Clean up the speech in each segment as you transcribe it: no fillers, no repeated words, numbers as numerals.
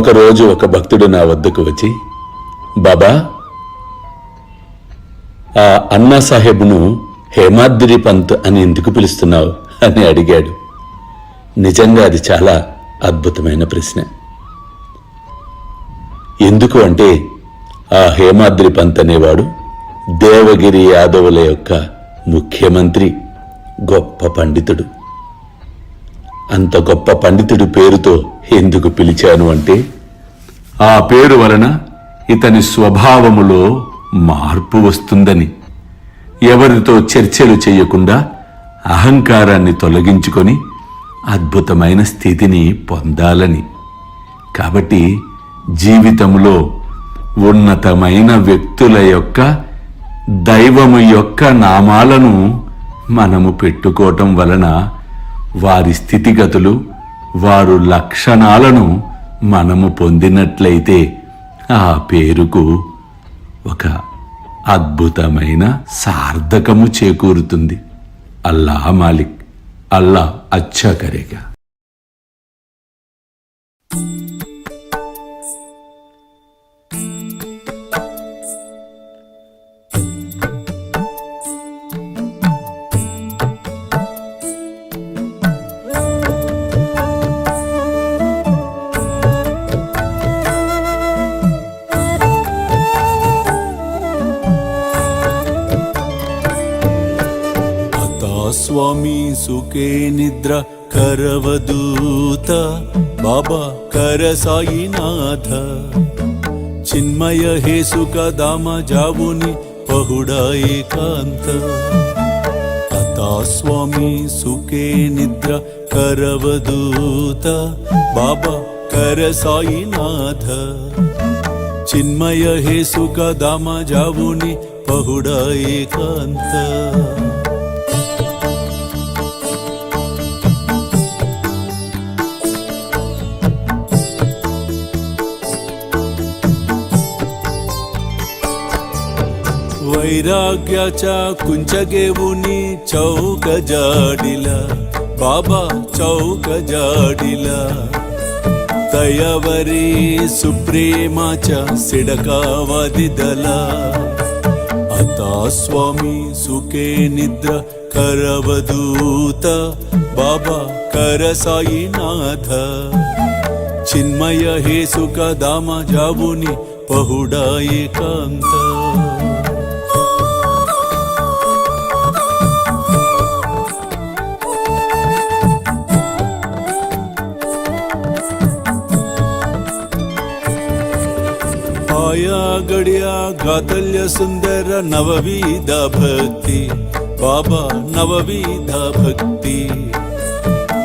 ఒకరోజు ఒక భక్తుడు నా వద్దకు వచ్చి, బాబా, ఆ అన్నా సాహెబ్ను హేమాద్రి పంత్ అని ఎందుకు పిలుస్తున్నావు అని అడిగాడు. నిజంగా అది చాలా అద్భుతమైన ప్రశ్న. ఎందుకు అంటే ఆ హేమాద్రి పంత్ అనేవాడు దేవగిరి యాదవుల యొక్క ముఖ్యమంత్రి, గొప్ప పండితుడు. అంత గొప్ప పండితుడి పేరుతో ఎందుకు పిలిచాను అంటే ఆ పేరు వలన ఇతని స్వభావములో మార్పు వస్తుందని, ఎవరితో చర్చలు చేయకుండా అహంకారాన్ని తొలగించుకొని అద్భుతమైన స్థితిని పొందాలని. కాబట్టి జీవితంలో ఉన్నతమైన వ్యక్తుల యొక్క, దైవము యొక్క నామాలను మనము పెట్టుకోవటం వలన వారి స్థితిగతులు, వారు లక్షణాలను మనము పొందినట్లయితే ఆ పేరుకు ఒక అద్భుతమైన సార్థకము చేకూరుతుంది. అల్లా మాలిక్, అల్లా అచ్చా కరేగా. స్వామి సుఖే నిద్ర కరవదూత బాబా కర సాయినాథ చిన్మయ హే సుఖ దామ జావుని పహుడా ఏకాంత అతా స్వామి సుఖే నిద్ర కరవదూత బాబా కర సాయినాథ చిన్మయ హే సుఖ దామ జావుని పహుడా ఏకాంత वैराग्याच्या कुंचगेवुनी चौक जाडिला बाबा चौक जाडिला दयावरी सुप्रेमाच्या सिडकावा दिदला आता स्वामी सुखे निद्र करवदूत बाबा कर साईनाथ चिन्मय हे सुख दामा जावुनी पहुडा एकांत आया गड्या गातल्य सुंदर नवविध भक्ती बाबा नवविध भक्ती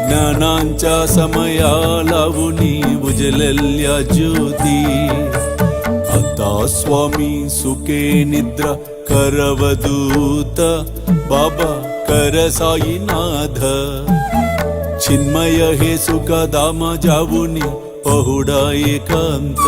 ज्ञानांच्या समया लावुनी उजलल्या ज्योती आता स्वामी सुखे निद्रा करवदूत बाबा कर साईनाथ चिन्मय हे सुख दामा जावुनी पहुडा एकांत